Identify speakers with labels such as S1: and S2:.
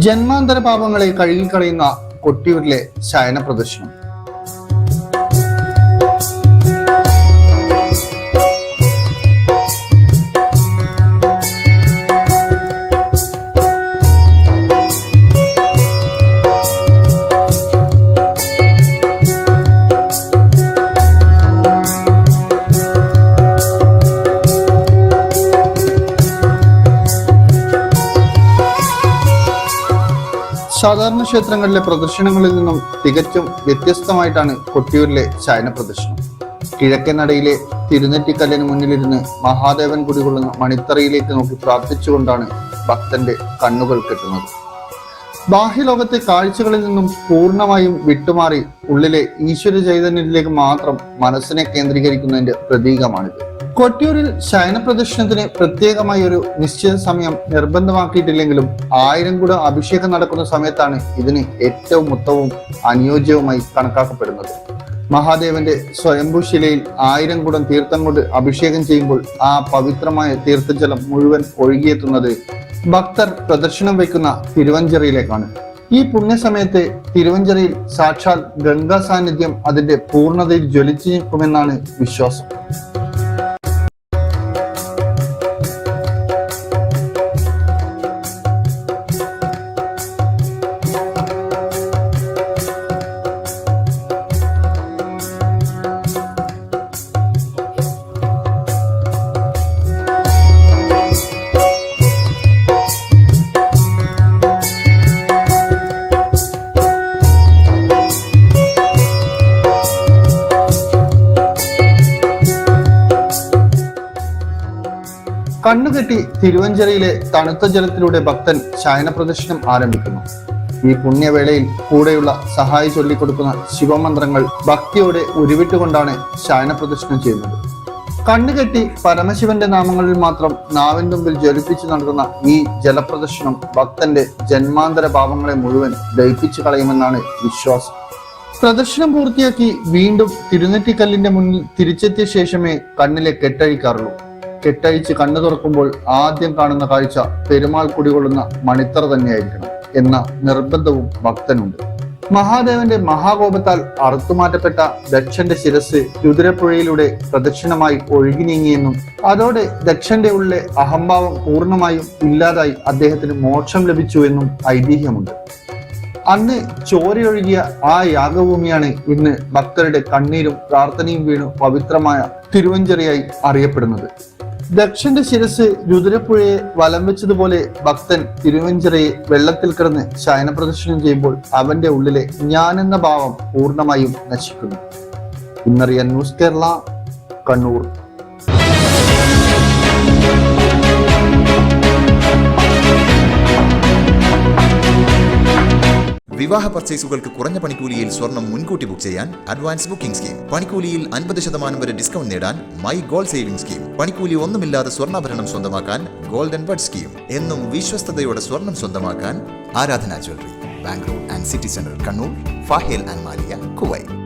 S1: ജന്മാന്തര പാപങ്ങളെ കഴുകിക്കളയുന്ന കൊട്ടിയൂരിലെ ശയന പ്രദർശനം. സാധാരണ ക്ഷേത്രങ്ങളിലെ പ്രദർശനങ്ങളിൽ നിന്നും തികച്ചും വ്യത്യസ്തമായിട്ടാണ് കൊട്ടിയൂരിലെ ശയന പ്രദർശനം. കിഴക്കേ നടയിലെ തിരുനെറ്റിക്കല്ലിന് മുന്നിലിരുന്ന് മഹാദേവൻ കുടികൊള്ളുന്ന മണിത്തറയിലേക്ക് നോക്കി പ്രാർത്ഥിച്ചുകൊണ്ടാണ് ഭക്തന്റെ കണ്ണുകൾ കെട്ടുന്നത്. ബാഹ്യലോകത്തെ കാഴ്ചകളിൽ നിന്നും പൂർണ്ണമായും വിട്ടുമാറി ഉള്ളിലെ ഈശ്വര ചൈതന്യത്തിലേക്ക് മാത്രം മനസ്സിനെ കേന്ദ്രീകരിക്കുന്നതിന്റെ പ്രതീകമാണിത്. കൊട്ടിയൂരിൽ ശയന പ്രദർശനത്തിന് പ്രത്യേകമായി ഒരു നിശ്ചിത സമയം നിർബന്ധമാക്കിയിട്ടില്ലെങ്കിലും 1000 കുട അഭിഷേകം നടക്കുന്ന സമയത്താണ് ഇതിന് ഏറ്റവും ഉത്തമവും അനുയോജ്യവുമായി കണക്കാക്കപ്പെടുന്നത്. മഹാദേവന്റെ സ്വയംഭൂശിലയിൽ 1000 കുടം തീർത്ഥം കൊണ്ട് അഭിഷേകം ചെയ്യുമ്പോൾ ആ പവിത്രമായ തീർത്ഥജലം മുഴുവൻ ഒഴുകിയെത്തുന്നത് ഭക്തർ പ്രദർശനം വയ്ക്കുന്ന തിരുവഞ്ചിറയിലേക്കാണ്. ഈ പുണ്യസമയത്ത് തിരുവഞ്ചിറയിൽ സാക്ഷാൽ ഗംഗാ സാന്നിധ്യം അതിന്റെ പൂർണ്ണതയിൽ ജ്വലിച്ചു നിൽക്കുമെന്നാണ് വിശ്വാസം. കണ്ണുകെട്ടി തിരുവഞ്ചിറയിലെ തണുത്ത ജലത്തിലൂടെ ഭക്തൻ ശയന പ്രദർശനം ആരംഭിക്കുന്നു. ഈ പുണ്യവേളയിൽ കൂടെയുള്ള സഹായി ചൊല്ലിക്കൊടുക്കുന്ന ശിവമന്ത്രങ്ങൾ ഭക്തിയോടെ ഉരുവിട്ടുകൊണ്ടാണ് ശയന പ്രദർശനം ചെയ്യുന്നത്. കണ്ണുകെട്ടി പരമശിവന്റെ നാമങ്ങളിൽ മാത്രം നാവിൻ തുമ്പിൽ ജ്വലിപ്പിച്ചു നടത്തുന്ന ഈ ജലപ്രദർശനം ഭക്തന്റെ ജന്മാന്തര പാപങ്ങളെ മുഴുവൻ ദഹിപ്പിച്ചു കളയുമെന്നാണ് വിശ്വാസം. പ്രദർശനം പൂർത്തിയാക്കി വീണ്ടും തിരുനെറ്റിക്കല്ലിന്റെ മുന്നിൽ തിരിച്ചെത്തിയ ശേഷമേ കണ്ണിലെ കെട്ടഴിക്കാറുള്ളൂ. കെട്ടഴിച്ച് കണ്ണു തുറക്കുമ്പോൾ ആദ്യം കാണുന്ന കാഴ്ച പെരുമാൾ കുടികൊള്ളുന്ന മണിത്തറ തന്നെയായിരിക്കണം എന്ന നിർബന്ധവും ഭക്തനുണ്ട്. മഹാദേവന്റെ മഹാകോപത്താൽ അറുത്തുമാറ്റപ്പെട്ട ദക്ഷന്റെ ശിരസ് രുദ്രപ്പുഴയിലൂടെ പ്രദക്ഷിണമായി ഒഴുകി നീങ്ങിയെന്നും അതോടെ ദക്ഷന്റെ ഉള്ളിലെ അഹംഭാവം പൂർണ്ണമായും ഇല്ലാതായി അദ്ദേഹത്തിന് മോക്ഷം ലഭിച്ചു എന്നും ഐതിഹ്യമുണ്ട്. അന്ന് ചോരയൊഴുകിയ ആ യാഗഭൂമിയാണ് ഇന്ന് ഭക്തരുടെ കണ്ണീരും പ്രാർത്ഥനയും വീണു പവിത്രമായ തിരുവഞ്ചിറയായി അറിയപ്പെടുന്നത്. ദക്ഷന്റെ ശിരസ് രുദ്രപ്പുഴയെ വലം വെച്ചതുപോലെ ഭക്തൻ തിരുവഞ്ചിറയെ വെള്ളത്തിൽ കിടന്ന് ശയന പ്രദർശനം ചെയ്യുമ്പോൾ അവന്റെ ഉള്ളിലെ ഞാൻ എന്ന ഭാവം പൂർണ്ണമായും നശിക്കുന്നു. ഇന്നറിയാൻ ന്യൂസ് കേരള, കണ്ണൂർ.
S2: വിവാഹ പർച്ചേസുകൾക്ക് കുറഞ്ഞ പണിക്കൂലിയിൽ സ്വർണം മുൻകൂട്ടി ബുക്ക് ചെയ്യാൻ അഡ്വാൻസ് ബുക്കിംഗ് സ്കീം. പണിക്കൂലിയിൽ 50% വരെ ഡിസ്കൗണ്ട് നേടാൻ മൈ ഗോൾഡ് സേവിംഗ് സ്കീം. പണിക്കൂലി ഒന്നുമില്ലാതെ സ്വർണ്ണാഭരണം സ്വന്തമാക്കാൻ ഗോൾഡൻ ബഡ് സ്കീം. എന്നും വിശ്വസ്തയോടെ സ്വർണം സ്വന്തമാക്കാൻ ആരാധന jewellery, Bangalore and city centre, Kannur, ഫാഹേൽ and Maliya, Kuwait.